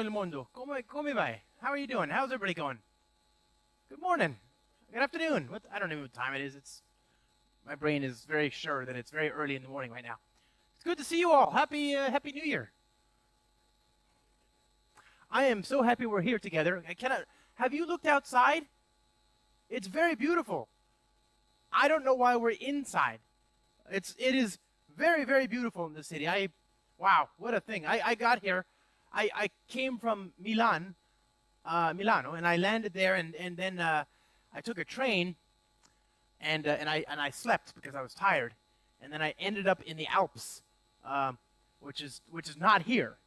il mondo? Come vai? How are you doing? How's everybody going? Good morning. Good afternoon. I don't know what time it is. My brain is very sure that it's very early in the morning right now. It's good to see you all. Happy New Year. I am so happy we're here together. Have you looked outside? It's very beautiful. I don't know why we're inside. It is very, very beautiful in the city. Wow, what a thing. I got here. I came from Milano, and I landed there, and then I took a train, and I slept because I was tired, and then I ended up in the Alps, which is not here.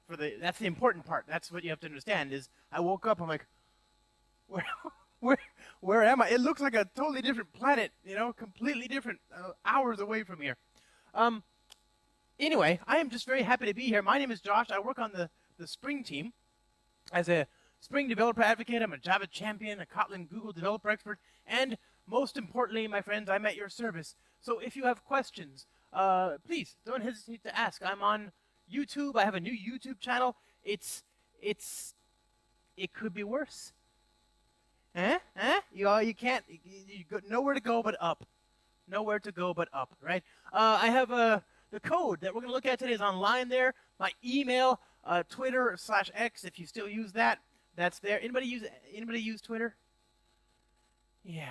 That's the important part. That's what you have to understand. Is I woke up, I'm like, where am I? It looks like a totally different planet, completely different, hours away from here. Anyway, I am just very happy to be here. My name is Josh. I work on the Spring team as a Spring developer advocate. I'm a Java champion, a Kotlin Google developer expert, and most importantly, my friends, I'm at your service. So if you have questions, please don't hesitate to ask. I'm on YouTube. I have a new YouTube channel. It could be worse. You can't. You got nowhere to go but up. Nowhere to go but up, right? I have the code that we're going to look at today is online there. My email, Twitter/X, if you still use that, that's there. Anybody use Twitter? Yeah.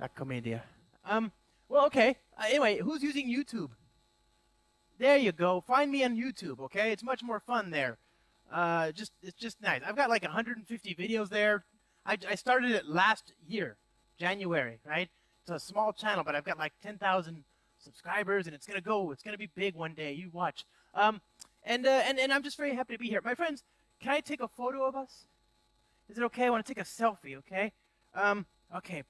La comedia. Well, okay. Anyway, who's using YouTube? There you go. Find me on YouTube, okay? It's much more fun there. It's just nice. I've got like 150 videos there. I started it last year, January, right? It's a small channel, but I've got like 10,000 subscribers, and it's gonna be big one day. You watch. And I'm just very happy to be here. My friends, can I take a photo of us? Is it okay? I want to take a selfie, okay? Okay,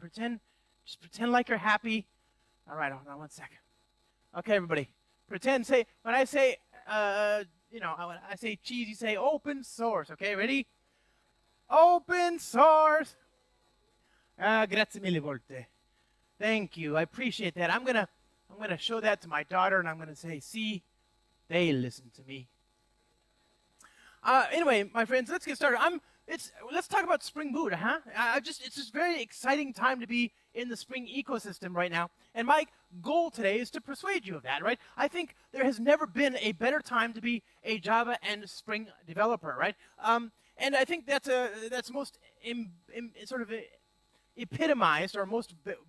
just pretend like you're happy. All right, hold on one second. Okay, everybody, when I say, when I say cheese, you say open source, okay? Ready? Open source. Grazie mille volte. Thank you. I appreciate that. I'm gonna show that to my daughter, and I'm gonna say, see, they listen to me. Anyway, my friends, let's get started. Let's talk about Spring Boot, huh? It's just a very exciting time to be in the Spring ecosystem right now. And my goal today is to persuade you of that, right? I think there has never been a better time to be a Java and Spring developer, right? And I think that's most sort of epitomized or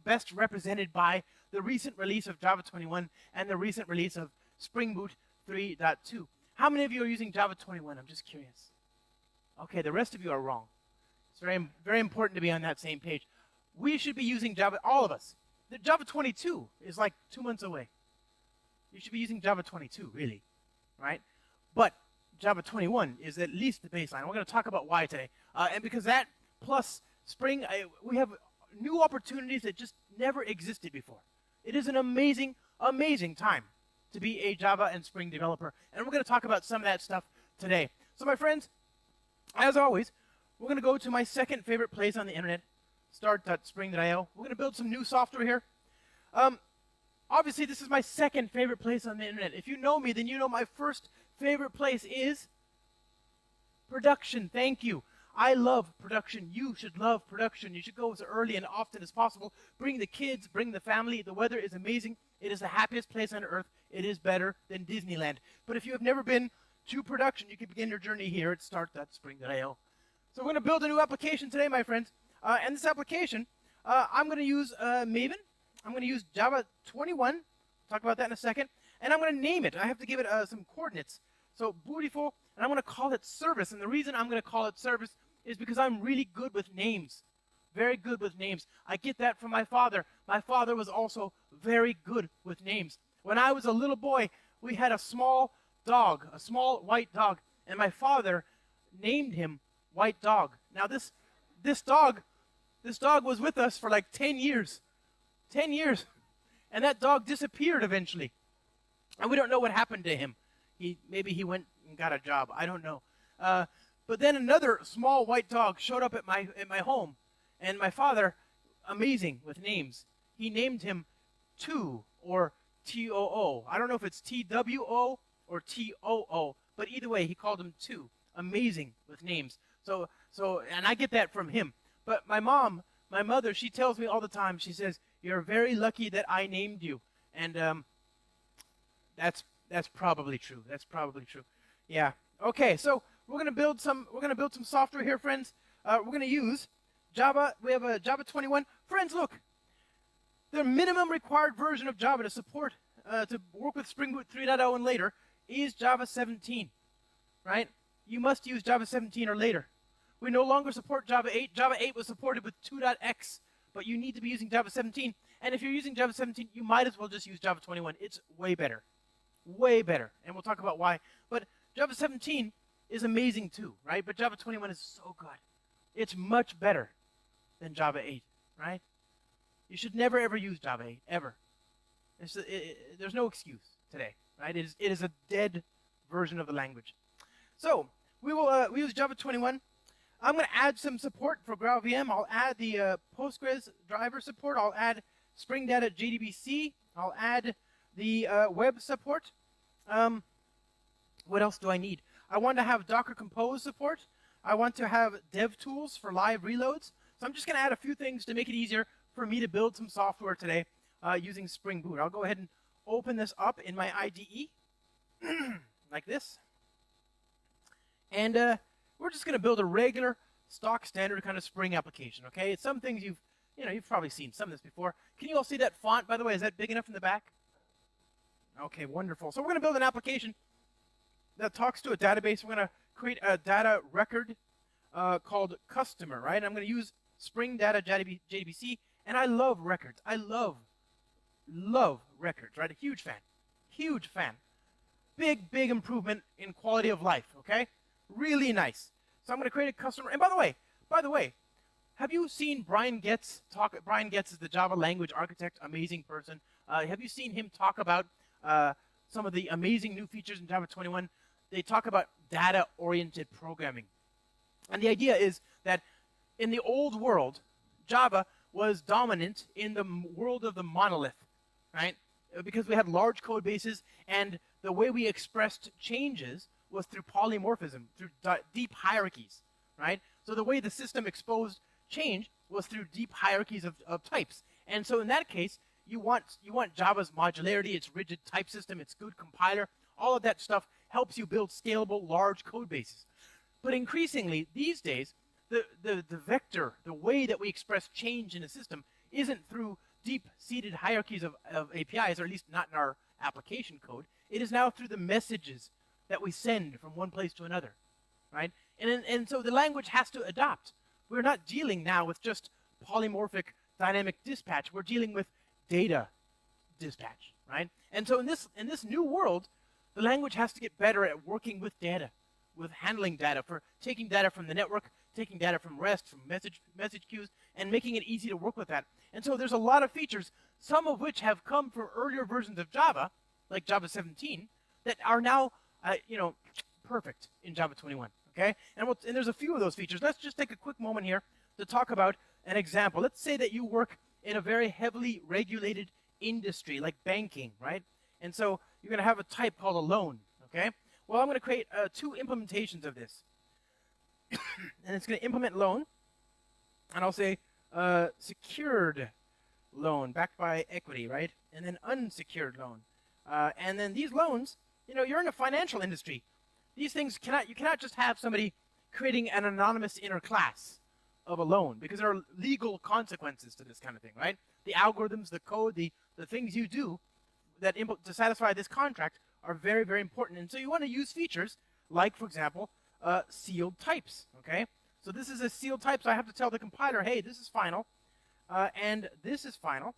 best represented by the recent release of Java 21 and the recent release of Spring Boot 3.2. How many of you are using Java 21? I'm just curious. Okay, the rest of you are wrong. It's very, very important to be on that same page. We should be using Java, all of us. The Java 22 is like 2 months away. You should be using Java 22, really, right? But Java 21 is at least the baseline. We're going to talk about why today. And because that plus Spring, we have new opportunities that just never existed before. It is an amazing, amazing time to be a Java and Spring developer. And we're going to talk about some of that stuff today. So my friends, as always, we're going to go to my second favorite place on the internet, start.spring.io. We're going to build some new software here. Obviously, this is my second favorite place on the internet. If you know me, then you know my first favorite place is production. Thank you. I love production. You should love production. You should go as early and often as possible. Bring the kids, bring the family. The weather is amazing. It is the happiest place on earth. It is better than Disneyland. But if you have never been to production, you can begin your journey here at start.spring.io. So we're going to build a new application today, my friends. And this application, I'm going to use Maven. I'm going to use Java 21. Talk about that in a second. And I'm going to name it. I have to give it some coordinates. So Bootiful, and I'm going to call it service. And the reason I'm going to call it service is because I'm really good with names. Very good with names. I get that from my father. My father was also very good with names. When I was a little boy, we had a small dog, a small white dog, and my father named him White Dog. Now this dog was with us for like 10 years. 10 years. And that dog disappeared eventually. And we don't know what happened to him. Maybe he went and got a job. I don't know. But then another small white dog showed up at my home. And my father, amazing with names, he named him Too, or T-O-O. I don't know if it's T-W-O or TOO. But either way, he called him 2. Amazing with names. And I get that from him. But my mother, she tells me all the time, she says, "You're very lucky that I named you." And that's probably true. That's probably true. Yeah. Okay, so we're gonna build some software here, friends. We're gonna use Java. We have a Java 21. Friends, look. The minimum required version of Java to support to work with Spring Boot 3.0 and later is Java 17, right? You must use Java 17 or later. We no longer support Java 8. Java 8 was supported with 2.x, but you need to be using Java 17. And if you're using Java 17, you might as well just use Java 21. It's way better. Way better. And we'll talk about why. But Java 17 is amazing too, right? But Java 21 is so good. It's much better than Java 8, right? You should never, ever use Java 8, ever. There's no excuse today, right? It is a dead version of the language. So we use Java 21. I'm going to add some support for GraalVM. I'll add the Postgres driver support. I'll add Spring Data JDBC. I'll add the web support. What else do I need? I want to have Docker Compose support. I want to have DevTools for live reloads. So I'm just going to add a few things to make it easier for me to build some software today using Spring Boot. I'll go ahead and open this up in my IDE like this. And we're just going to build a regular, stock, standard kind of Spring application, okay? It's some things you've probably seen some of this before. Can you all see that font, by the way? Is that big enough in the back? Okay, wonderful. So we're going to build an application that talks to a database. We're going to create a data record called customer, right? I'm going to use Spring Data JDBC, and I love records. I love records, right? A huge fan. Huge fan. Big improvement in quality of life, okay? Really nice. So I'm going to create a customer. And by the way, have you seen Brian Getz talk? Brian Getz is the Java language architect, amazing person. Have you seen him talk about some of the amazing new features in Java 21? They talk about data-oriented programming. And the idea is that in the old world, Java was dominant in the world of the monolith, right? Because we had large code bases, and the way we expressed changes was through polymorphism, through deep hierarchies, right? So the way the system exposed change was through deep hierarchies of types. And so in that case, you want Java's modularity, its rigid type system, its good compiler, all of that stuff helps you build scalable, large code bases. But increasingly, these days, the vector, the way that we express change in a system isn't through deep-seated hierarchies of APIs, or at least not in our application code. It is now through the messages that we send from one place to another, right? And so the language has to adapt. We're not dealing now with just polymorphic dynamic dispatch. We're dealing with data dispatch, right? And so in this new world, the language has to get better at working with data, with handling data, for taking data from the network, taking data from REST, from message queues, and making it easy to work with that. And so there's a lot of features, some of which have come from earlier versions of Java, like Java 17, that are now perfect in Java 21, okay? And there's a few of those features. Let's just take a quick moment here to talk about an example. Let's say that you work in a very heavily regulated industry, like banking, right? And so you're going to have a type called a loan, okay? Well, I'm going to create 2 implementations of this. And it's going to implement loan, and I'll say secured loan backed by equity, right? And then unsecured loan. And then these loans, you're in a financial industry. These things you cannot just have somebody creating an anonymous inner class of a loan, because there are legal consequences to this kind of thing, right? The algorithms, the code, the things you do that to satisfy this contract are very, very important. And so you want to use features like, for example, sealed types, okay? So this is a sealed type, so I have to tell the compiler, hey, this is final, and this is final,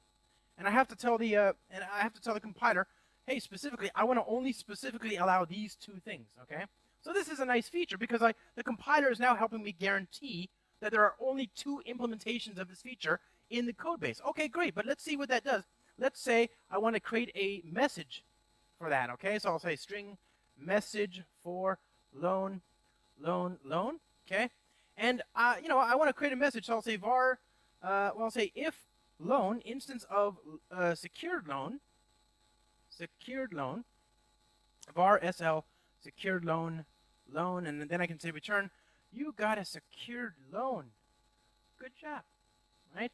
and I have to tell the compiler, hey, specifically, I want to only specifically allow these 2 things, okay? So this is a nice feature because the compiler is now helping me guarantee that there are only 2 implementations of this feature in the code base. Okay, great, but let's see what that does. Let's say I want to create a message for that, okay? So I'll say string message for loan, okay? And, I want to create a message, so I'll say var, I'll say if loan, instance of secured loan, var sl secured loan, and then I can say return, you got a secured loan. Good job, right?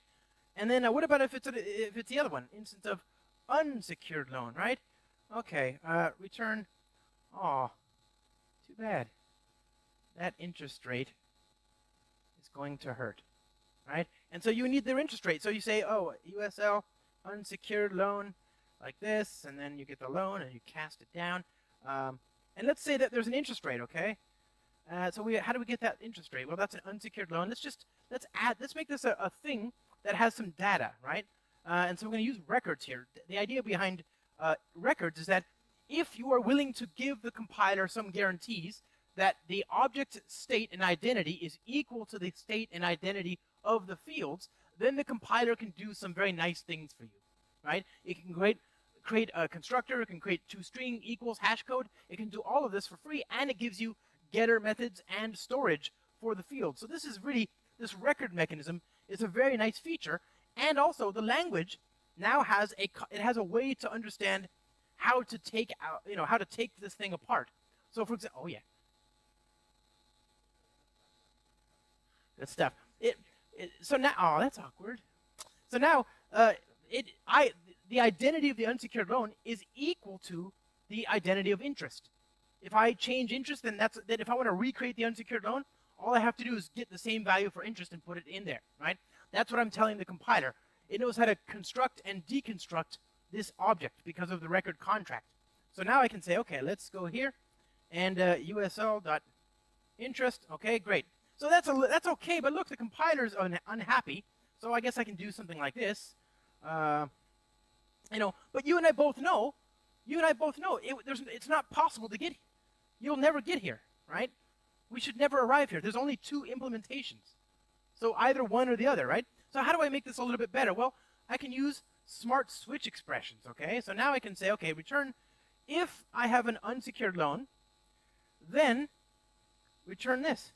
And then what about if it's the other one, instance of unsecured loan, right? Okay, return, oh, too bad. That interest rate is going to hurt, right? And so you need their interest rate. So you say, oh, USL unsecured loan like this, and then you get the loan and you cast it down. And let's say that there's an interest rate, okay? So how do we get that interest rate? Well, that's an unsecured loan. Let's make this a thing that has some data, right? And so we're going to use records here. The idea behind records is that if you are willing to give the compiler some guarantees that the object state and identity is equal to the state and identity of the fields, then the compiler can do some very nice things for you, right? It can create a constructor, it can create toString equals hash code, it can do all of this for free, and it gives you getter methods and storage for the field. So this record mechanism is a very nice feature, and also the language now has a way to understand how to take this thing apart. So for example, oh yeah, good stuff. So now, oh, that's awkward. So now the identity of the unsecured loan is equal to the identity of interest. If I change interest, then if I want to recreate the unsecured loan, all I have to do is get the same value for interest and put it in there, right? That's what I'm telling the compiler. It knows how to construct and deconstruct this object because of the record contract. So now I can say, okay, let's go here and USL.interest. Okay, great. So that's okay, but look, the compiler's unhappy. So I guess I can do something like this. But you and I both know it's not possible to get here. You'll never get here, right? We should never arrive here. There's only two implementations. So either one or the other, right? So how do I make this a little bit better? Well, I can use smart switch expressions, okay? So now I can say, okay, return if I have an unsecured loan, then return this,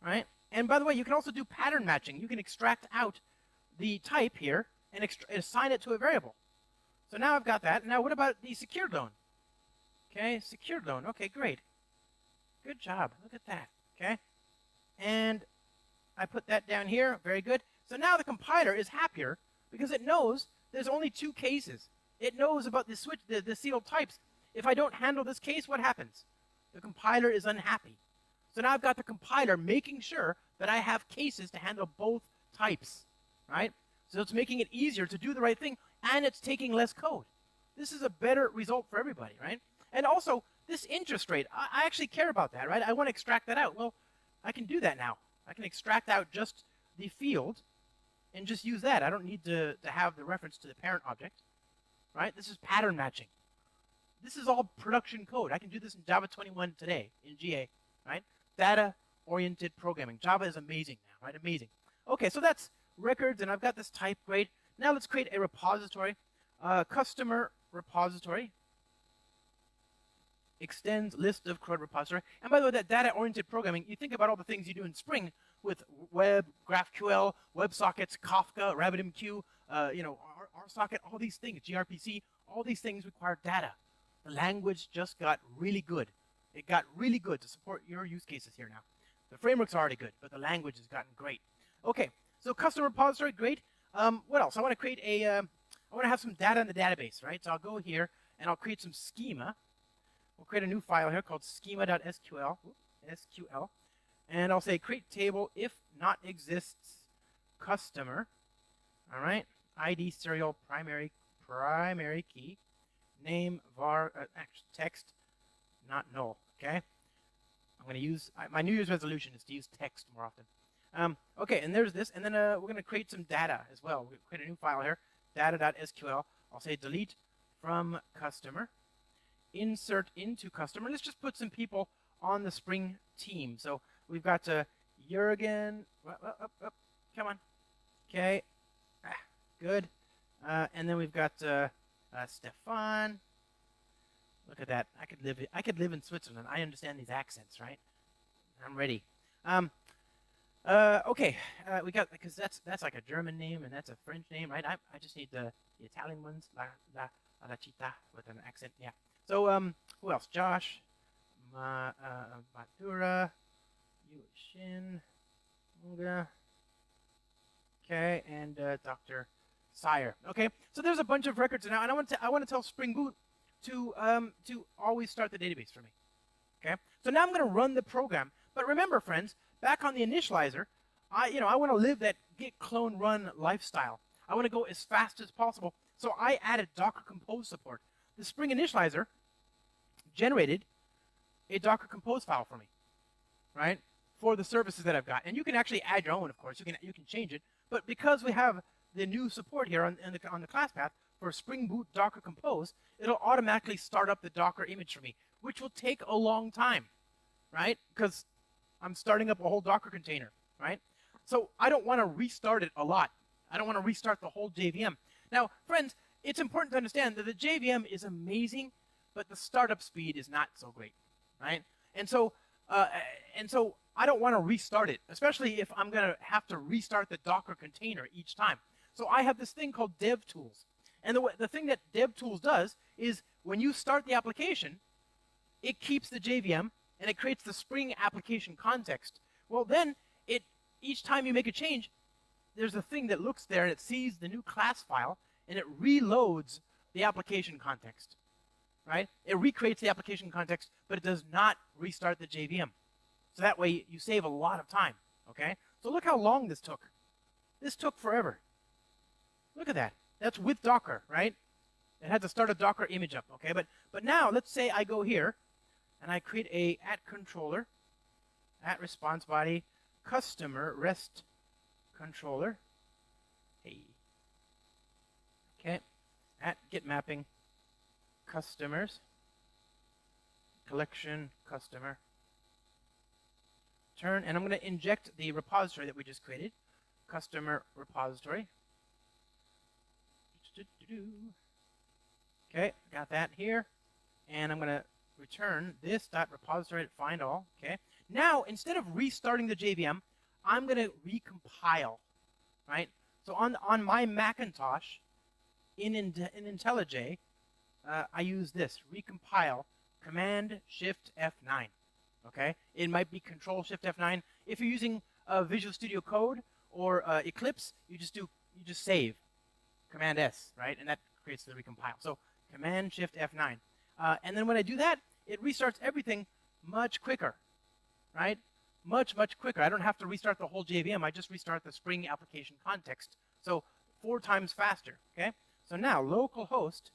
right? And by the way, you can also do pattern matching. You can extract out the type here and assign it to a variable. So now I've got that. Now what about the secured loan? Okay, secured loan. Okay, great. Good job. Look at that. Okay. And I put that down here. Very good. So now the compiler is happier because it knows there's only two cases. It knows about the sealed types. If I don't handle this case, what happens? The compiler is unhappy. So now I've got the compiler making sure that I have cases to handle both types, right? So it's making it easier to do the right thing, and it's taking less code. This is a better result for everybody, right? And also, this interest rate, I actually care about that, right? I want to extract that out. Well, I can do that now. I can extract out just the field and just use that. I don't need to have the reference to the parent object, right? This is pattern matching. This is all production code. I can do this in Java 21 today in GA, right? Data-oriented programming. Java is amazing now, right? Amazing. Okay, so that's records, and I've got this type. Great. Now let's create a repository. Customer repository extends list of CRUD repository. And by the way, that data-oriented programming, you think about all the things you do in Spring with web, GraphQL, WebSockets, Kafka, RabbitMQ, RSocket, all these things, gRPC, all these things require data. The language just got really good. It got really good to support your use cases here now. The framework's already good, but the language has gotten great. Okay, so custom repository, great. What else? I want to create I want to have some data in the database, right? So I'll go here and I'll create some schema. We'll create a new file here called schema.sql, and I'll say create table if not exists customer, all right? ID serial primary key, name var text not null, okay? I'm going to use my New Year's resolution is to use text more often. Okay, and there's this, and then we're going to create some data as well. We'll create a new file here, data.sql. I'll say delete from customer, insert into customer. Let's just put some people on the Spring team. So we've got Jurgen, come on, okay, good. And then we've got Stefan. Look at that. I could live in Switzerland. I understand these accents, right? I'm ready. Okay, we got, because that's like a German name and that's a French name, right? I just need the Italian ones, la città with an accent. Yeah. So Who else? Josh, Mathura, Yu Shin, Munga. Okay, and Dr. Sire. Okay, so there's a bunch of records now, and I want to tell Spring Boot to always start the database for me. Okay, so now I'm going to run the program. But remember, friends, back on the initializer, I want to live that git clone run lifestyle. I want to go as fast as possible. So I added Docker Compose support. The Spring initializer generated a Docker Compose file for me, right, for the services that I've got. And you can actually add your own, of course. You can change it. But because we have the new support here on the class path for Spring Boot Docker Compose, it'll automatically start up the Docker image for me, which will take a long time, right? Because I'm starting up a whole Docker container, right? So I don't want to restart it a lot. I don't want to restart the whole JVM. Now, friends, it's important to understand that the JVM is amazing, but the startup speed is not so great, right? And so I don't want to restart it, especially if I'm going to have to restart the Docker container each time. So I have this thing called DevTools. And the thing that DevTools does is when you start the application, it keeps the JVM and it creates the Spring application context. Well, then each time you make a change, there's a thing that looks there and it sees the new class file and it reloads the application context, right? It recreates the application context, but it does not restart the JVM. So that way you save a lot of time, okay? So look how long this took. This took forever. Look at that. That's with Docker, right? It had to start a Docker image up, okay? But now let's say I go here and I create a @controller, @response body, customer REST controller. Hey. Okay. @get mapping customers collection customer turn, and I'm going to inject the repository that we just created, customer repository. Okay, got that here, and I'm going to return this .repository find all. Okay, now instead of restarting the JVM, I'm going to recompile, right? So on my Macintosh in IntelliJ, I use this recompile Command Shift F9. Okay, it might be Control Shift F9. If you're using Visual Studio Code or Eclipse, you just save Command S, right, and that creates the recompile. So Command Shift F9, and then when I do that, it restarts everything much quicker, right? Much quicker. I don't have to restart the whole JVM. I just restart the Spring application context. So 4 times faster. Okay. So now localhost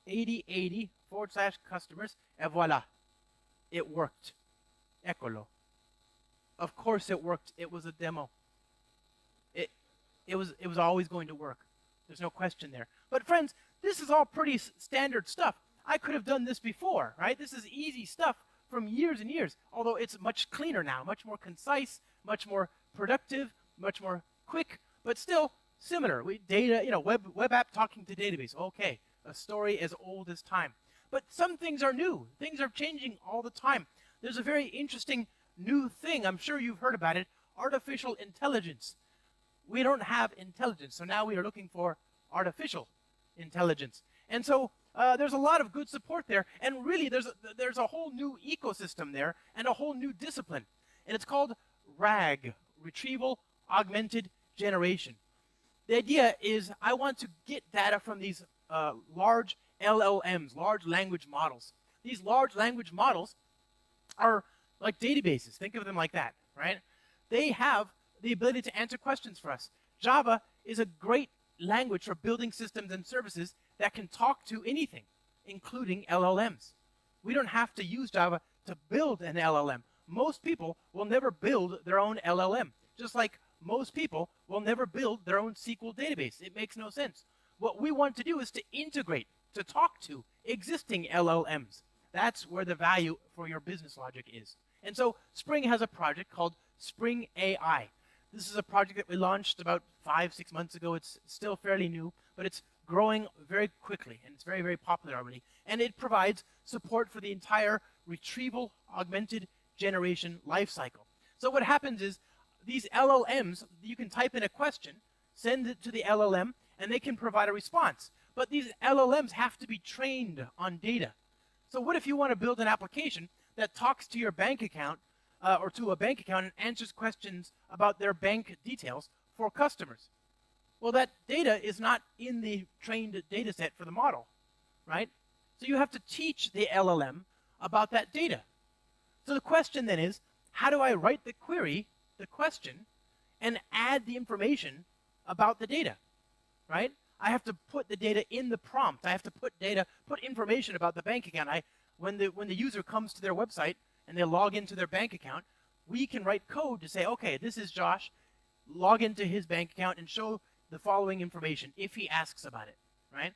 8080/customers, and voila, it worked. Écolo. Of course it worked. It was a demo. It was always going to work. There's no question there. But friends, this is all pretty standard stuff. I could have done this before, right? This is easy stuff from years and years, although it's much cleaner now, much more concise, much more productive, much more quick, but still similar. Web app talking to database. Okay, a story as old as time. But some things are new. Things are changing all the time. There's a very interesting new thing. I'm sure you've heard about it, artificial intelligence. We don't have intelligence, so now we are looking for artificial intelligence. And so there's a lot of good support there, and really there's a whole new ecosystem there and a whole new discipline, and it's called RAG, Retrieval Augmented Generation. The idea is I want to get data from these large LLMs, large language models. These large language models are like databases. Think of them like that, right? They have the ability to answer questions for us. Java is a great language for building systems and services that can talk to anything, including LLMs. We don't have to use Java to build an LLM. Most people will never build their own LLM, just like most people will never build their own SQL database. It makes no sense. What we want to do is to integrate, to talk to existing LLMs. That's where the value for your business logic is. And so Spring has a project called Spring AI. This is a project that we launched about 5-6 months ago. It's still fairly new, but it's growing very quickly, and it's very, very popular already. And it provides support for the entire retrieval augmented generation lifecycle. So what happens is these LLMs, you can type in a question, send it to the LLM, and they can provide a response. But these LLMs have to be trained on data. So what if you want to build an application that talks to your bank account or to a bank account and answers questions about their bank details for customers? Well, that data is not in the trained data set for the model, right? So you have to teach the LLM about that data. So the question then is, how do I write the query, the question, and add the information about the data, right? I have to put the data in the prompt. I have to put information about the bank account. When the user comes to their website and they log into their bank account, we can write code to say, okay, this is Josh, log into his bank account and show the following information if he asks about it, right?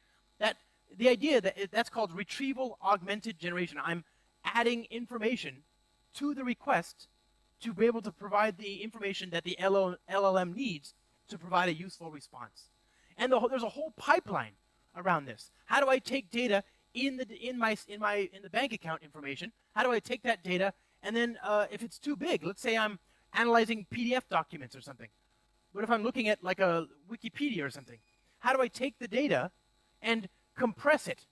The idea that's called retrieval augmented generation. I'm adding information to the request to be able to provide the information that the LLM needs to provide a useful response. And there's a whole pipeline around this. How do I take data in the bank account information? How do I take that data and then if it's too big, let's say I'm analyzing PDF documents or something. What if I'm looking at like a Wikipedia or something? How do I take the data and compress it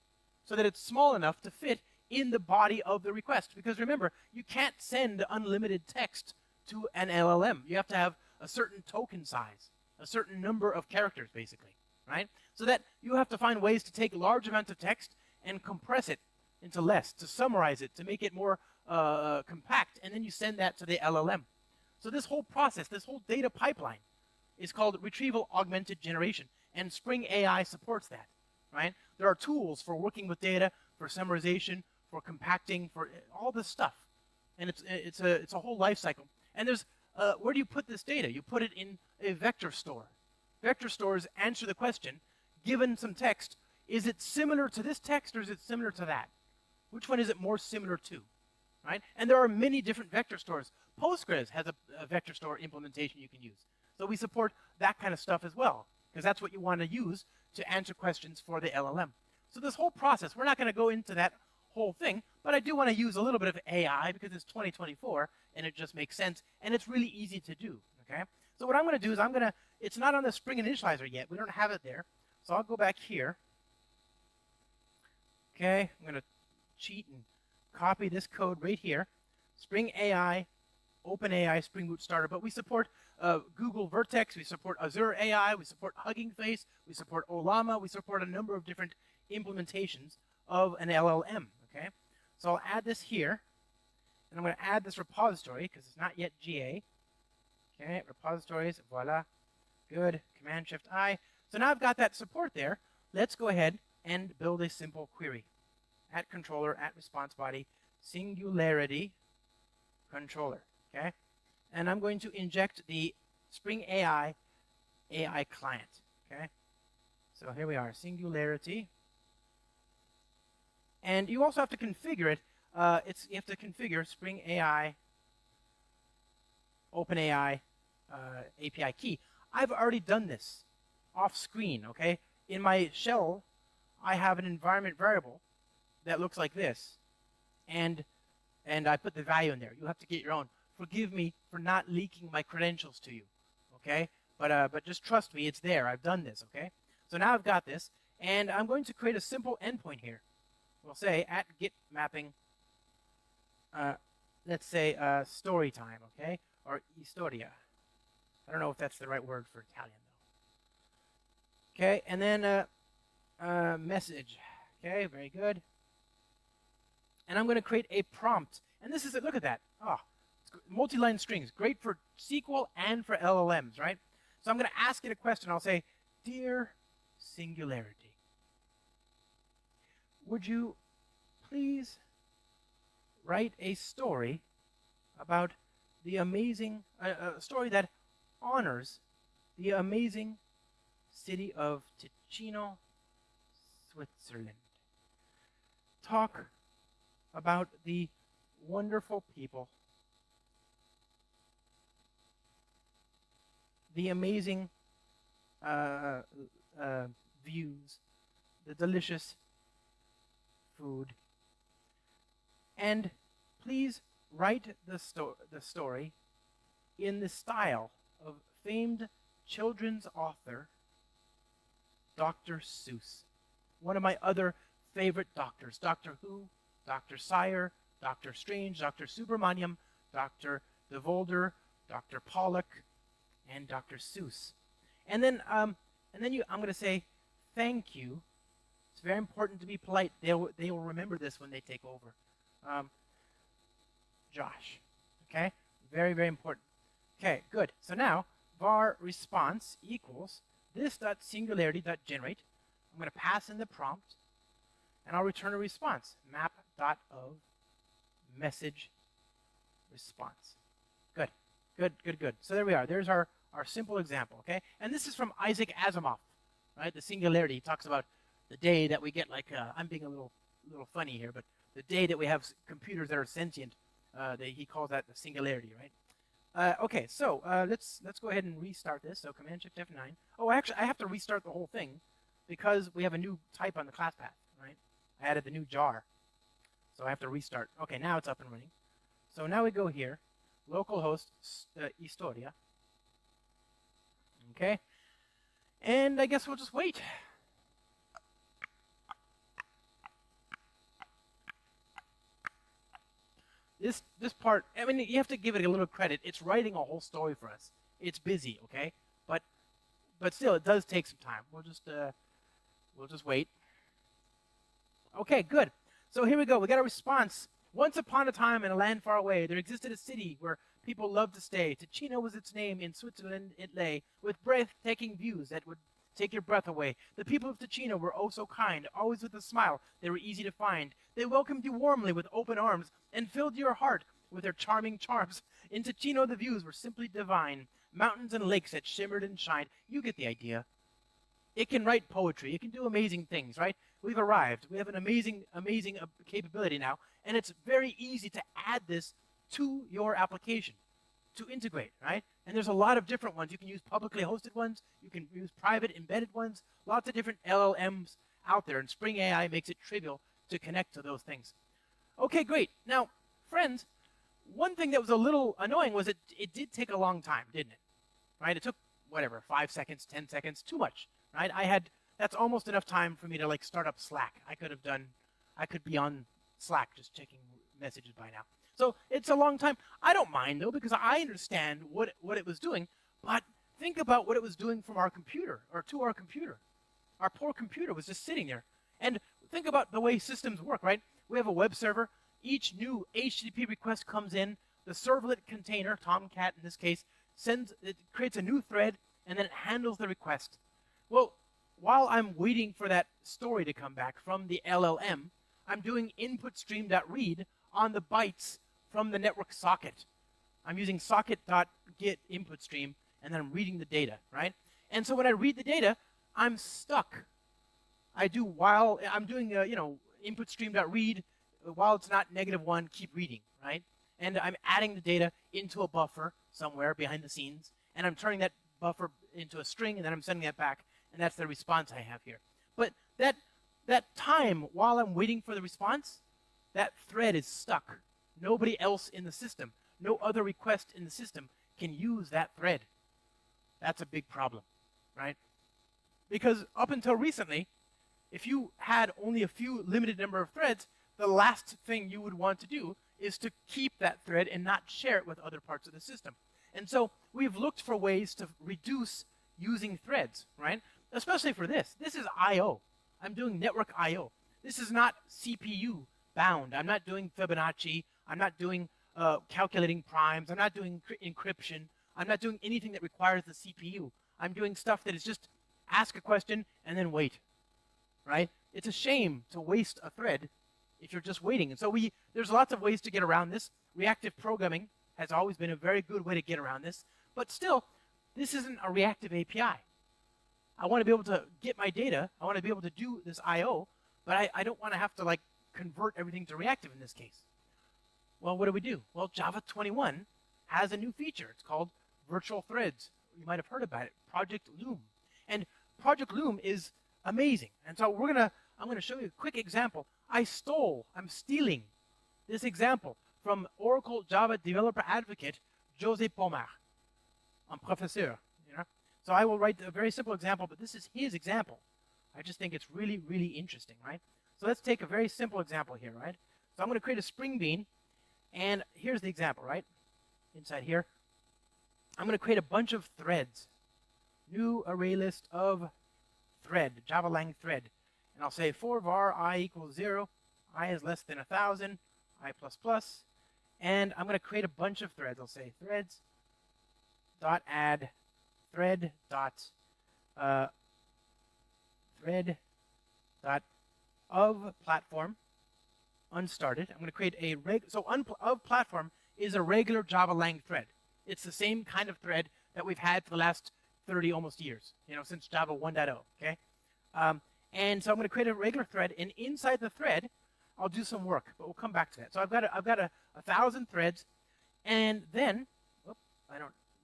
so that it's small enough to fit in the body of the request? Because remember, you can't send unlimited text to an LLM. You have to have a certain token size, a certain number of characters, basically, right? So that you have to find ways to take large amounts of text and compress it into less, to summarize it, to make it more compact, and then you send that to the LLM. So this whole process, this whole data pipeline is called retrieval augmented generation, and Spring AI supports that, right? There are tools for working with data, for summarization, for compacting, for all this stuff, and it's a whole life cycle. And there's where do you put this data? You put it in a vector store. Vector stores answer the question, given some text, is it similar to this text or is it similar to that? Which one is it more similar to, right? And there are many different vector stores. Postgres has a vector store implementation you can use. So we support that kind of stuff as well, because that's what you want to use to answer questions for the LLM. So this whole process, we're not going to go into that whole thing, but I do want to use a little bit of AI because it's 2024 and it just makes sense and it's really easy to do, okay? So what I'm going to do is it's not on the Spring initializer yet. We don't have it there. So I'll go back here. Okay, I'm going to cheat and copy this code right here. Spring AI, OpenAI, Spring Boot Starter, but we support Google Vertex, we support Azure AI, we support Hugging Face, we support Ollama, we support a number of different implementations of an LLM, okay? So I'll add this here, and I'm going to add this repository because it's not yet GA. Okay, repositories, voila, good, Command-Shift-I. So now I've got that support there. Let's go ahead and build a simple query. At controller, at response body, singularity controller, okay? And I'm going to inject the Spring AI client, okay? So here we are, singularity. And you also have to configure it. You have to configure Spring AI, OpenAI API key. I've already done this off screen, okay? In my shell, I have an environment variable that looks like this, and I put the value in there. You have to get your own. Forgive me for not leaking my credentials to you, okay? But just trust me, it's there. I've done this, okay? So now I've got this, and I'm going to create a simple endpoint here. We'll say at git mapping, let's say story time, okay? Or historia. I don't know if that's the right word for Italian, though. Okay, and then message. Okay, very good. And I'm going to create a prompt. And this is it. Look at that. Oh, multi-line strings. Great for SQL and for LLMs, right? So I'm going to ask it a question. I'll say, Dear Singularity, would you please write a story about the amazing, a story that honors the amazing city of Ticino, Switzerland. Talk about the wonderful people, the amazing views, the delicious food, and please write the story in the style of famed children's author Dr. Seuss, one of my other favorite doctors, Doctor Who, Dr. Sire, Dr. Strange, Dr. Subramaniam, Dr. DeVolder, Dr. Pollock, and Dr. Seuss. And then I'm going to say thank you. It's very important to be polite. They will remember this when they take over. Josh. Okay? Very, very important. Okay, good. So now var response equals this.singularity.generate. I'm going to pass in the prompt, and I'll return a response. Map.of message response. Good, good, good, good. So there we are. There's our simple example, okay? And this is from Isaac Asimov, right? The singularity. He talks about the day that we get, like, I'm being a little funny here, but the day that we have computers that are sentient, he calls that the singularity, right? Okay, so let's go ahead and restart this. So Command Shift F9. Oh, actually, I have to restart the whole thing because we have a new type on the class path, right? I added the new jar, so I have to restart. Okay, now it's up and running. So now we go here, localhost Historia. Okay, and I guess we'll just wait. This part, I mean, you have to give it a little credit. It's writing a whole story for us. It's busy, okay? But still, it does take some time. We'll just wait. Okay, good. So here we go. We got a response. Once upon a time in a land far away, there existed a city where people loved to stay. Ticino was its name. In Switzerland it lay, with breathtaking views that would take your breath away. The people of Ticino were oh so kind, always with a smile. They were easy to find. They welcomed you warmly with open arms and filled your heart with their charming charms. In Ticino, the views were simply divine. Mountains and lakes that shimmered and shined. You get the idea. It can write poetry. It can do amazing things, right? We've arrived. We have an amazing capability now, and it's very easy to add this to your application, to integrate, right? And there's a lot of different ones. You can use publicly hosted ones. You can use private embedded ones. Lots of different LLMs out there, and Spring AI makes it trivial to connect to those things. Okay, great. Now, friends, one thing that was a little annoying was it did take a long time, didn't it? Right? It took, whatever, 5 seconds, 10 seconds, too much, right? That's almost enough time for me to, like, start up Slack. I could be on Slack just checking messages by now. So it's a long time. I don't mind, though, because I understand what it was doing, but think about what it was doing from our computer, or to our computer. Our poor computer was just sitting there. And think about the way systems work, right? We have a web server. Each new HTTP request comes in. The servlet container, Tomcat in this case, creates a new thread, and then it handles the request. Well, while I'm waiting for that story to come back from the LLM, I'm doing input_stream.read on the bytes from the network socket. I'm using socket.get input_stream, and then I'm reading the data, right? And so when I read the data, I'm stuck. I'm doing input_stream.read. While it's not -1, keep reading, right? And I'm adding the data into a buffer somewhere behind the scenes, and I'm turning that buffer into a string, and then I'm sending that back, and that's the response I have here. But that time while I'm waiting for the response, that thread is stuck. Nobody else in the system, no other request in the system can use that thread. That's a big problem, right? Because up until recently, if you had only a few limited number of threads, the last thing you would want to do is to keep that thread and not share it with other parts of the system. And so we've looked for ways to reduce using threads, right? Especially for this. This is I/O. I'm doing network I/O. This is not CPU bound. I'm not doing Fibonacci. I'm not doing calculating primes. I'm not doing encryption. I'm not doing anything that requires the CPU. I'm doing stuff that is just ask a question and then wait, right? It's a shame to waste a thread if you're just waiting. And so there's lots of ways to get around this. Reactive programming has always been a very good way to get around this. But still, this isn't a reactive API. I want to be able to get my data. I want to be able to do this I/O, but I don't want to have to, like, convert everything to reactive in this case. Well, what do? Well, Java 21 has a new feature. It's called virtual threads. You might have heard about it, Project Loom. And Project Loom is amazing. And so I'm going to show you a quick example. I'm stealing this example from Oracle Java Developer Advocate, José Pomar, un professeur, you know? So I will write a very simple example, but this is his example. I just think it's really, really interesting, right? So let's take a very simple example here, right? So I'm going to create a Spring Bean, and here's the example, right? Inside here, I'm going to create a bunch of threads. New array list of thread, Java lang thread. And I'll say for var I equals 0, I is less than 1,000, I plus plus, and I'm going to create a bunch of threads. I'll say threads dot add thread dot of platform unstarted. I'm going to create a of platform is a regular Java lang thread. It's the same kind of thread that we've had for the last 30 almost years, since Java 1.0. Okay, and so I'm going to create a regular thread, and inside the thread, I'll do some work, but we'll come back to that. So I've got a 1,000 threads, and then,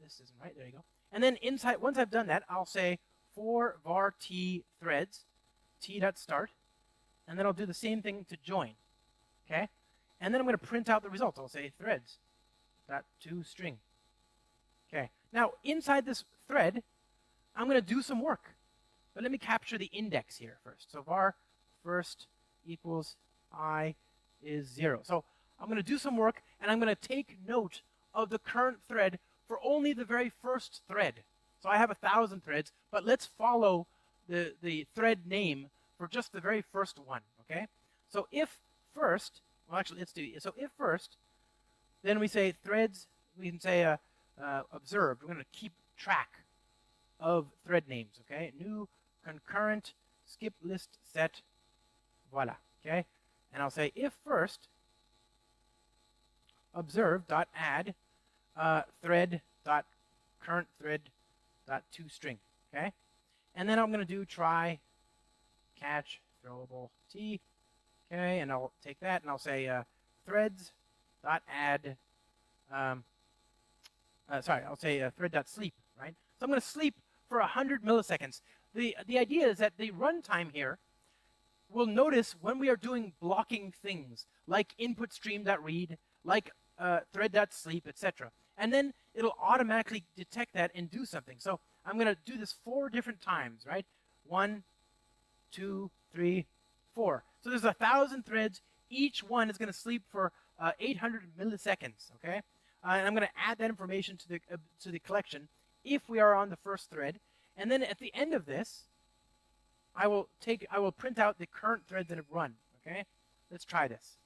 this isn't right. There you go. And then inside, once I've done that, I'll say for var t threads, t.start, and then I'll do the same thing to join. Okay, and then I'm going to print out the results. I'll say threads dot to string. Okay, now inside this thread, I'm going to do some work, but let me capture the index here first. So var first equals I is 0. So I'm going to do some work, and I'm going to take note of the current thread for only the very first thread. So I have 1,000 threads, but let's follow the thread name for just the very first one. Okay, so if first, well, actually, let's do it. So if first, then we say threads. We can say observed. We're going to keep track of thread names. Okay, new concurrent skip list set. Voila. Okay, and I'll say if first observe dot add thread dot current thread dot to string. Okay, and then I'm going to do try catch throwable t. Okay, and I'll take that and I'll say threads dot add. I'll say thread dot sleep. Right. So I'm going to sleep for 100 milliseconds. The idea is that the runtime here will notice when we are doing blocking things like input stream.read, like thread.sleep, etc. And then it'll automatically detect that and do something. So I'm going to do this 4 different times, right? 1, 2, 3, 4. So there's 1,000 threads. Each one is going to sleep for 800 milliseconds, okay? And I'm going to add that information to the collection if we are on the first thread. And then at the end of this, I will print out the current threads that have run, okay? Let's try this.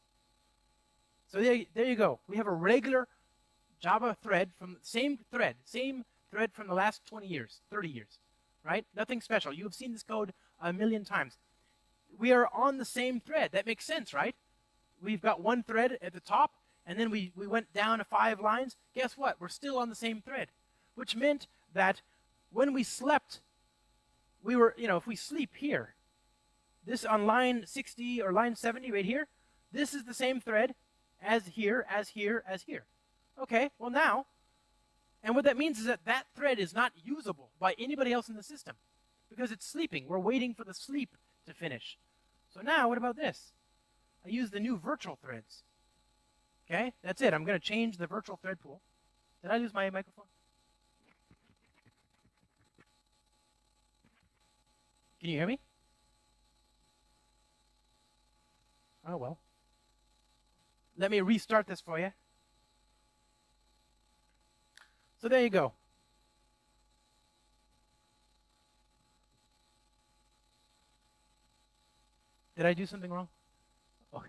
So there you go. We have a regular Java thread from the same thread from the last 20 years, 30 years, right? Nothing special. You have seen this code a million times. We are on the same thread. That makes sense, right? We've got one thread at the top, and then we went down to 5 lines. Guess what? We're still on the same thread, which meant that when we slept, we were, if we sleep here, this on line 60 or line 70 right here, this is the same thread as here, as here, as here. Okay, well now, and what that means is that that thread is not usable by anybody else in the system because it's sleeping. We're waiting for the sleep to finish. So now, what about this? I use the new virtual threads. Okay, that's it. I'm going to change the virtual thread pool. Did I lose my microphone? Can you hear me? Oh, well. Let me restart this for you. So there you go. Did I do something wrong? Oh.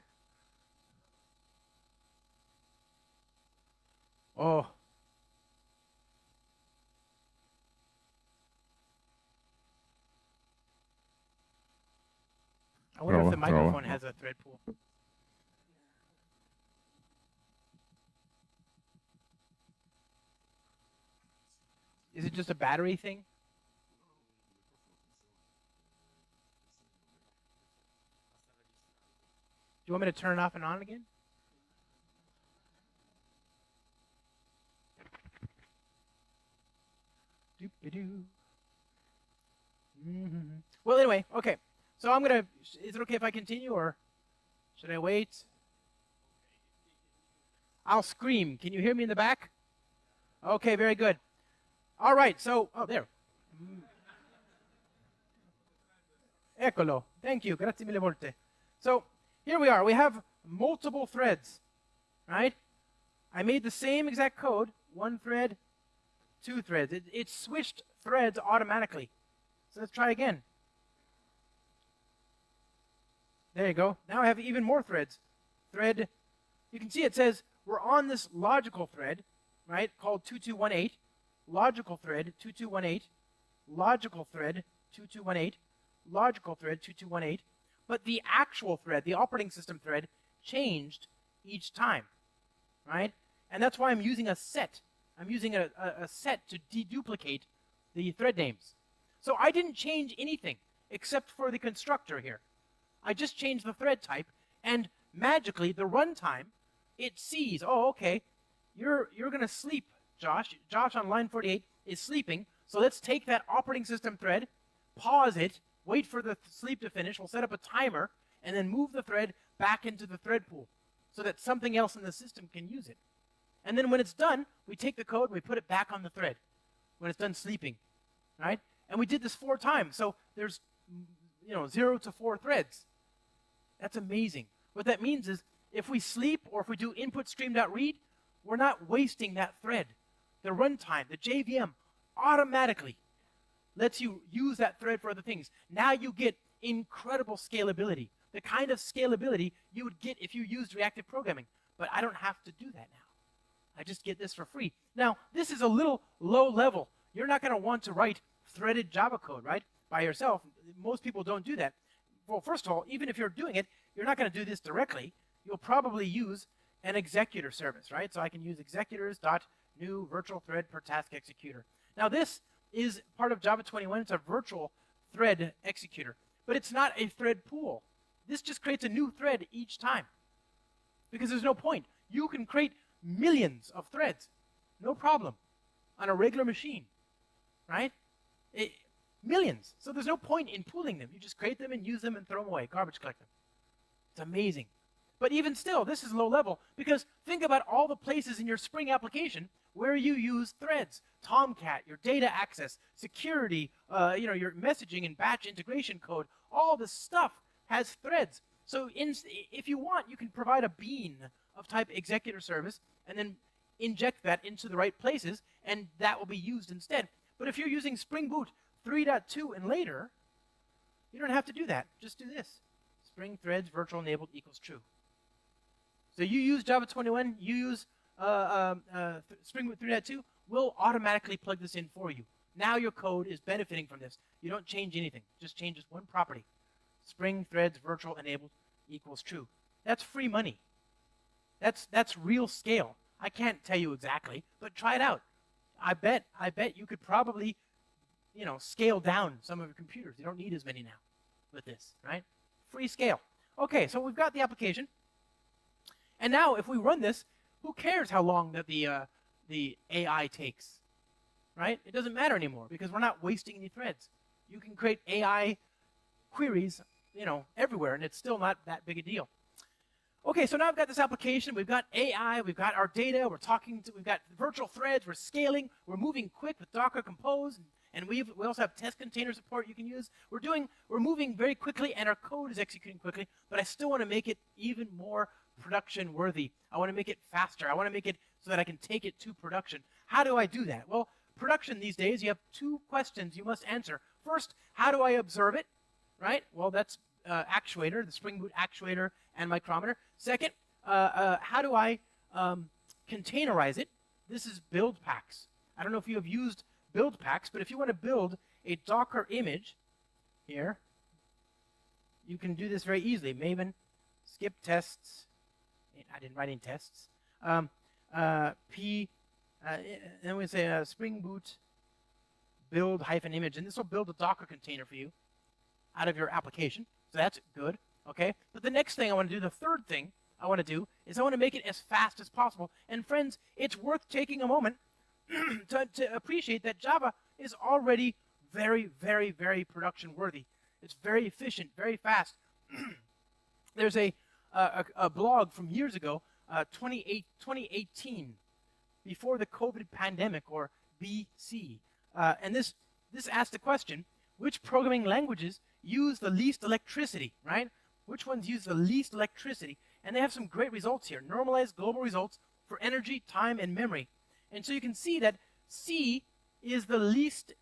Oh. I wonder if the microphone has a thread pool. Is it just a battery thing? Do you want me to turn it off and on again? Doop-a-doo. Well, anyway, okay. So I'm going to, is it okay if I continue or should I wait? I'll scream. Can you hear me in the back? Okay, very good. All right, so, oh, there. Eccolo. Thank you. Grazie mille volte. So here we are. We have multiple threads, right? I made the same exact code, 1 thread, 2 threads. It switched threads automatically. So let's try again. There you go. Now I have even more threads. Thread, you can see it says we're on this logical thread, right, called 2218, logical thread 2218, logical thread 2218, logical thread 2218, but the actual thread, the operating system thread, changed each time, right? And that's why I'm using a set. I'm using a set to deduplicate the thread names. So I didn't change anything except for the constructor here. I just changed the thread type, and magically, the runtime, it sees, oh, okay, you're going to sleep, Josh. Josh on line 48 is sleeping, so let's take that operating system thread, pause it, wait for the sleep to finish, we'll set up a timer, and then move the thread back into the thread pool so that something else in the system can use it. And then when it's done, we take the code and we put it back on the thread when it's done sleeping, right? And we did this 4 times, so there's 0 to 4 threads. That's amazing. What that means is if we sleep or if we do input stream.read, we're not wasting that thread. The runtime, the JVM, automatically lets you use that thread for other things. Now you get incredible scalability, the kind of scalability you would get if you used reactive programming. But I don't have to do that now. I just get this for free. Now, this is a little low level. You're not going to want to write threaded Java code, right, by yourself. Most people don't do that. Well, first of all, even if you're doing it, you're not going to do this directly. You'll probably use an executor service, right? So I can use executors.new virtual thread per task executor. Now, this is part of Java 21. It's a virtual thread executor, but it's not a thread pool. This just creates a new thread each time because there's no point. You can create millions of threads, no problem, on a regular machine, right? Millions. So there's no point in pooling them. You just create them and use them and throw them away, garbage collect them. It's amazing. But even still, this is low level because think about all the places in your Spring application where you use threads. Tomcat, your data access, security, your messaging and batch integration code, all this stuff has threads. So if you want, you can provide a bean of type executor service and then inject that into the right places, and that will be used instead. But if you're using Spring Boot 3.2 and later, you don't have to do that. Just do this. Spring threads virtual enabled equals true. So you use Java 21, you use Spring Boot 3.2, we'll automatically plug this in for you. Now your code is benefiting from this. You don't change anything. Just changes one property. Spring threads virtual enabled equals true. That's free money. That's real scale. I can't tell you exactly, but try it out. I bet you could probably, scale down some of your computers. You don't need as many now with this, right? Free scale. Okay, so we've got the application. And now if we run this, who cares how long that the AI takes, right? It doesn't matter anymore because we're not wasting any threads. You can create AI queries, everywhere, and it's still not that big a deal. Okay, so now I've got this application, we've got AI, we've got our data, we've got virtual threads, we're scaling, we're moving quick with Docker Compose, and we also have test container support you can use. We're moving very quickly, and our code is executing quickly, but I still want to make it even more production worthy. I want to make it faster. I want to make it so that I can take it to production. How do I do that? Well, production these days, you have 2 questions you must answer. First, how do I observe it, right? Well, that's actuator, the Spring Boot actuator and micrometer. Second, how do I containerize it? This is build packs. I don't know if you have used build packs, but if you want to build a Docker image here, you can do this very easily. Maven, skip tests. I didn't write any tests. Then we say Spring Boot build -image, and this will build a Docker container for you out of your application. So that's good, okay? But the next thing I want to do, the third thing I want to do, is I want to make it as fast as possible. And friends, it's worth taking a moment to appreciate that Java is already very, very, very production worthy. It's very efficient, very fast. There's a blog from years ago, 2018, before the COVID pandemic, or BC. And this asked the question, which programming languages use the least electricity, right? Which ones use the least electricity? And they have some great results here. Normalized global results for energy, time, and memory. And so you can see that C is the least,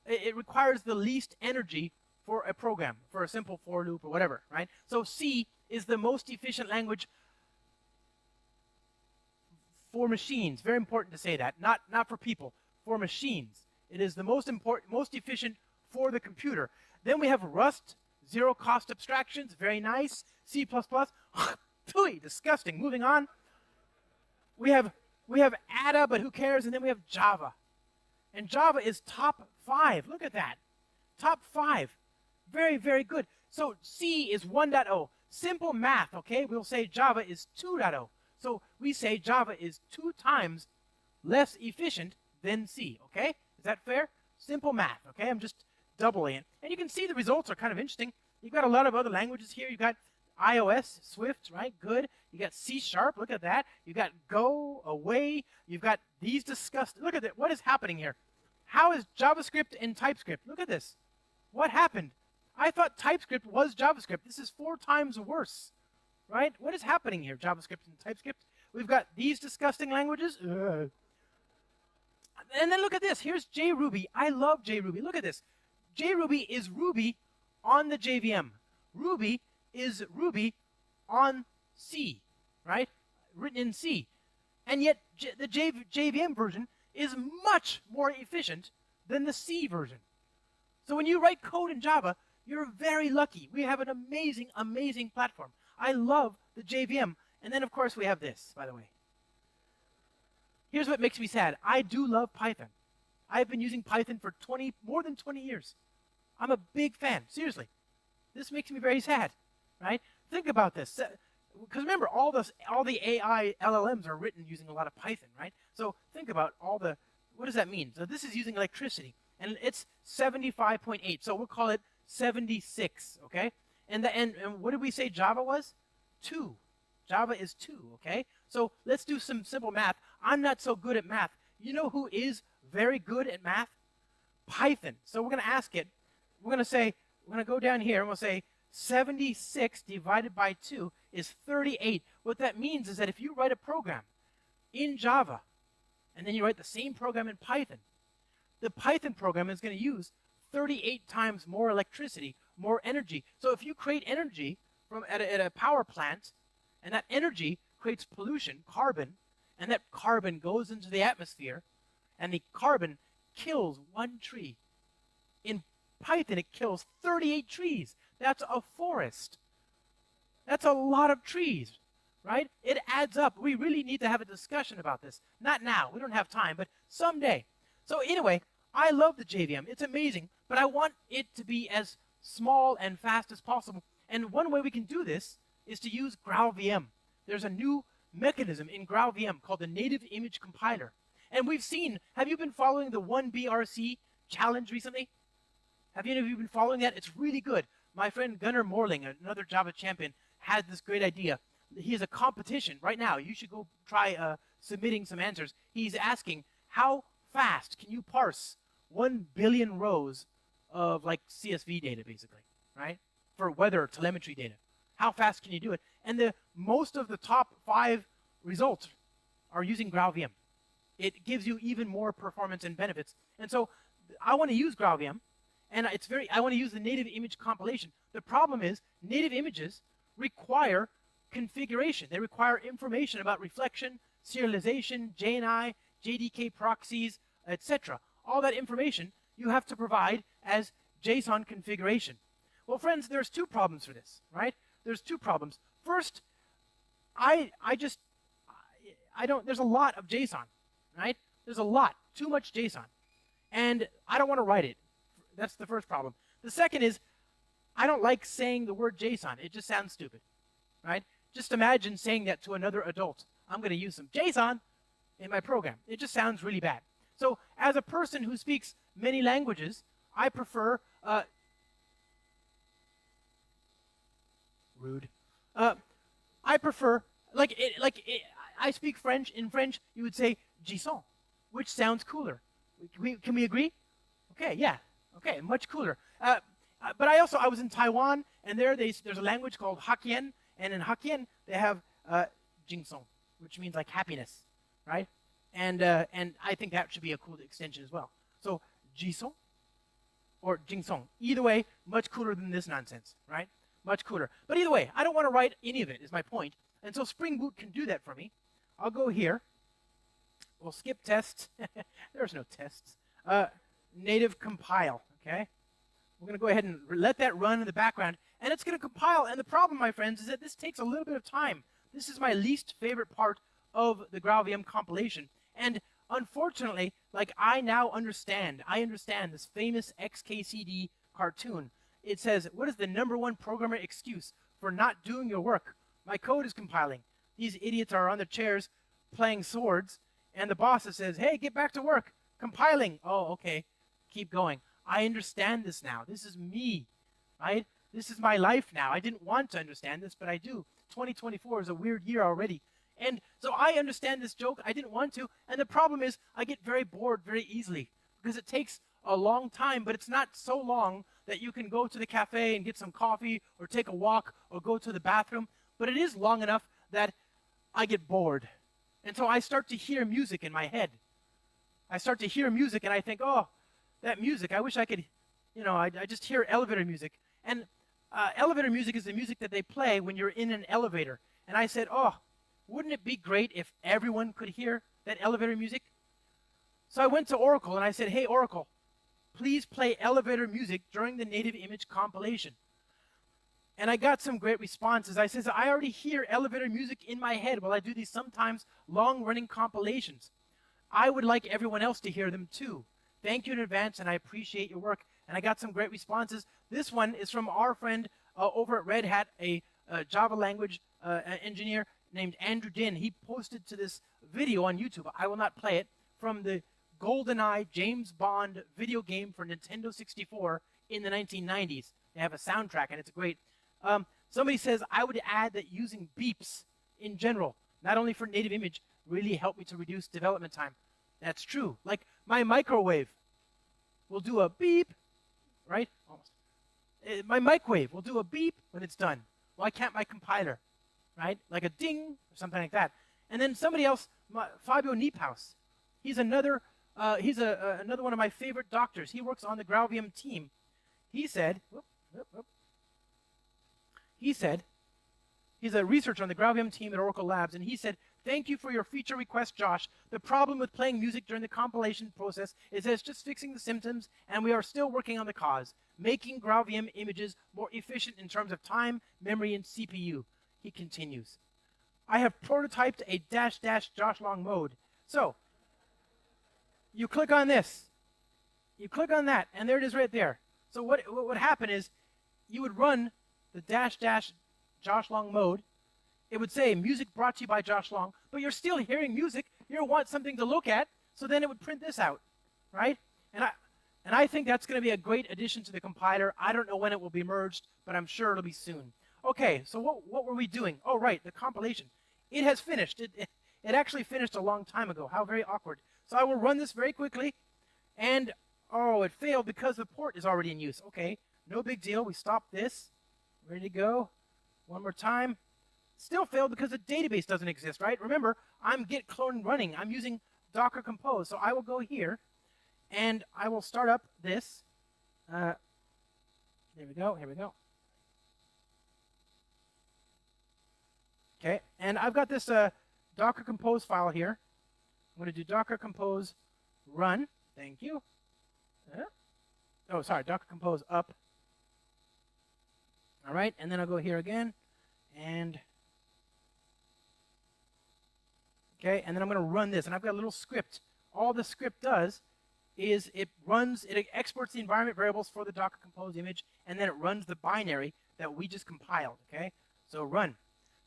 it requires the least energy for a program, for a simple for loop or whatever, right? So C is the most efficient language for machines. Very important to say that. Not for people, for machines. It is the most efficient for the computer. Then we have Rust, zero cost abstractions, very nice. C++, pooey, disgusting. Moving on. We have Ada, but who cares? And then we have Java. And Java is top 5. Look at that. Top 5. Very, very good. So C is 1.0. Simple math, okay? We'll say Java is 2.0. So we say Java is 2 times less efficient than C, okay? Is that fair? Simple math, okay? I'm just doubling it. And you can see the results are kind of interesting. You've got a lot of other languages here. You've got iOS, Swift, right? Good. You got C#, look at that. You got Go, Away. You've got these discussed. Look at that. What is happening here? How is JavaScript and TypeScript? Look at this. What happened? I thought TypeScript was JavaScript. This is 4 times worse, right? What is happening here, JavaScript and TypeScript? We've got these disgusting languages. Ugh. And then look at this. Here's JRuby. I love JRuby. Look at this. JRuby is Ruby on the JVM. Ruby is Ruby on C, right? Written in C. And yet the JVM version is much more efficient than the C version. So when you write code in Java, you're very lucky. We have an amazing, amazing platform. I love the JVM. And then, of course, we have this, by the way. Here's what makes me sad. I do love Python. I've been using Python for more than 20 years. I'm a big fan, seriously. This makes me very sad, right? Think about this. Because remember, all the AI LLMs are written using a lot of Python, right? So think about what does that mean? So this is using electricity, and it's 75.8. So we'll call it 76, okay? And what did we say Java was? 2. Java is 2, okay? So let's do some simple math. I'm not so good at math. You know who is very good at math? Python. So we're going to ask it. We're going to go down here and we'll say 76 divided by 2 is 38. What that means is that if you write a program in Java and then you write the same program in Python, the Python program is going to use 38 times more electricity, more energy. So if you create energy at a power plant, and that energy creates pollution, carbon, and that carbon goes into the atmosphere, and the carbon kills 1 tree. In Python, it kills 38 trees. That's a forest. That's a lot of trees, right? It adds up. We really need to have a discussion about this. Not now. We don't have time, but someday. So anyway, I love the JVM. It's amazing, but I want it to be as small and fast as possible. And one way we can do this is to use GraalVM. There's a new mechanism in GraalVM called the Native Image Compiler. And we've seen, have you been following the 1BRC challenge recently? Have any of you been following that? It's really good. My friend Gunnar Morling, another Java champion, had this great idea. He has a competition right now. You should go try submitting some answers. He's asking, how fast can you parse 1 billion rows of like CSV data, basically, right? For weather telemetry data. How fast can you do it? And most of the top 5 results are using GraalVM. It gives you even more performance and benefits. And so I want to use GraalVM, and I want to use the native image compilation. The problem is native images require configuration. They require information about reflection, serialization, JNI, JDK proxies, etc. All that information you have to provide as JSON configuration. Well, friends, there's 2 problems for this, right? There's 2 problems. First, there's a lot of JSON, right? There's a lot, too much JSON. And I don't want to write it. That's the first problem. The second is, I don't like saying the word JSON. It just sounds stupid, right? Just imagine saying that to another adult. I'm going to use some JSON in my program. It just sounds really bad. So as a person who speaks many languages, I prefer rude. I prefer, I speak French. In French, you would say JSON, which sounds cooler. Can we agree? Okay, yeah. Okay, much cooler. But I was in Taiwan, and there's a language called Hokkien, And in Hokkien, they have jingsong, which means like happiness, right? And I think that should be a cool extension as well. So jisong or jingsong. Either way, much cooler than this nonsense, right? Much cooler. But either way, I don't want to write any of it, is my point. And so Spring Boot can do that for me. I'll go here. We'll skip tests. There's no tests. Native compile, okay? We're going to go ahead and let that run in the background, and it's going to compile. And the problem, my friends, is that this takes a little bit of time. This is my least favorite part of the GraalVM compilation. And unfortunately, like I understand this famous XKCD cartoon. It says, what is the #1 programmer excuse for not doing your work? My code is compiling. These idiots are on their chairs playing swords, and the boss says, hey, get back to work. Compiling. Oh, okay. Keep going. I understand this now. This is me, right? This is my life now. I didn't want to understand this, but I do. 2024 is a weird year already. And so I understand this joke. I didn't want to. And the problem is I get very bored very easily because it takes a long time, but it's not so long that you can go to the cafe and get some coffee or take a walk or go to the bathroom. But it is long enough that I get bored. And so I start to hear music in my head. I start to hear music and I think, oh, that music, I wish I could, I just hear elevator music. And elevator music is the music that they play when you're in an elevator. And I said, oh, wouldn't it be great if everyone could hear that elevator music? So I went to Oracle and I said, hey, Oracle, please play elevator music during the native image compilation. And I got some great responses. I said, I already hear elevator music in my head while I do these sometimes long-running compilations. I would like everyone else to hear them too. Thank you in advance, and I appreciate your work. And I got some great responses. This one is from our friend over at Red Hat, a Java language engineer named Andrew Din. He posted to this video on YouTube. I will not play it. From the GoldenEye James Bond video game for Nintendo 64 in the 1990s. They have a soundtrack, and it's great. Somebody says, I would add that using beeps in general, not only for native image, really helped me to reduce development time. That's true. Like my microwave will do a beep, right? Almost. My microwave will do a beep when it's done. Why can't my compiler, right? Like a ding or something like that. And then somebody else, Fabio Niephaus, he's another another one of my favorite doctors. He works on the GraalVM team. He said, he's a researcher on the GraalVM team at Oracle Labs, and he said, thank you for your feature request, Josh. The problem with playing music during the compilation process is that it's just fixing the symptoms, and we are still working on the cause, making GraalVM images more efficient in terms of time, memory, and CPU. He continues, I have prototyped a -- Josh Long mode. So, you click on this. You click on that, and there it is right there. So what would happen is you would run the -- Josh Long mode. It would say music brought to you by Josh Long, but you're still hearing music. You want something to look at, so then it would print this out, right? And I think that's going to be a great addition to the compiler. I don't know when it will be merged, but I'm sure it'll be soon. Okay, so what were we doing? Oh, right, the compilation. It has finished. It actually finished a long time ago. How very awkward. So I will run this very quickly, and oh, it failed because the port is already in use. Okay, no big deal. We stop this. Ready to go. One more time. Still failed because the database doesn't exist, right? Remember, I'm git clone running. I'm using Docker Compose. So I will go here, and I will start up this. There we go. Here we go. Okay, and I've got this Docker Compose file here. I'm going to do Docker Compose run. Thank you. Oh, sorry, Docker Compose up. All right, and then I'll go here again, and okay, and then I'm going to run this, and I've got a little script. All the script does is it exports the environment variables for the Docker Compose image, and then it runs the binary that we just compiled. Okay, so run.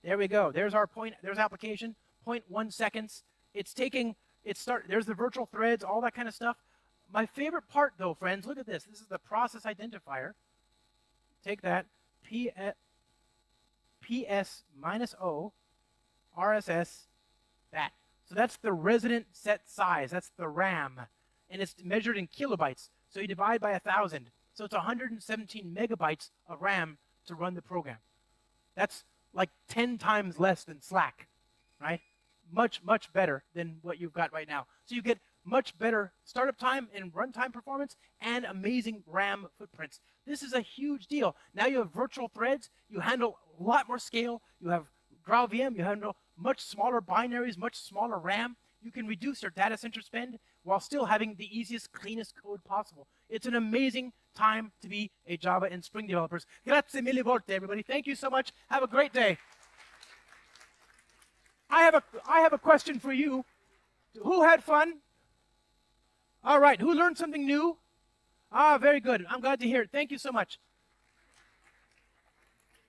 There we go. There's our there's application. 0.1 seconds. It's taking. There's the virtual threads, all that kind of stuff. My favorite part, though, friends, look at this. This is the process identifier. Take that. PS-O RSS that. So that's the resident set size. That's the RAM. And it's measured in kilobytes. So you divide by 1,000. So it's 117 megabytes of RAM to run the program. That's like 10 times less than Slack, right? Much, much better than what you've got right now. So you get much better startup time and runtime performance and amazing RAM footprints. This is a huge deal. Now you have virtual threads. You handle a lot more scale. You have GraalVM. You handle much smaller binaries, much smaller RAM. You can reduce your data center spend while still having the easiest, cleanest code possible. It's an amazing time to be a Java and Spring developers. Grazie mille volte, everybody. Thank you so much. Have a great day. I have a question for you. Who had fun? All right. Who learned something new? Ah, very good. I'm glad to hear it. Thank you so much.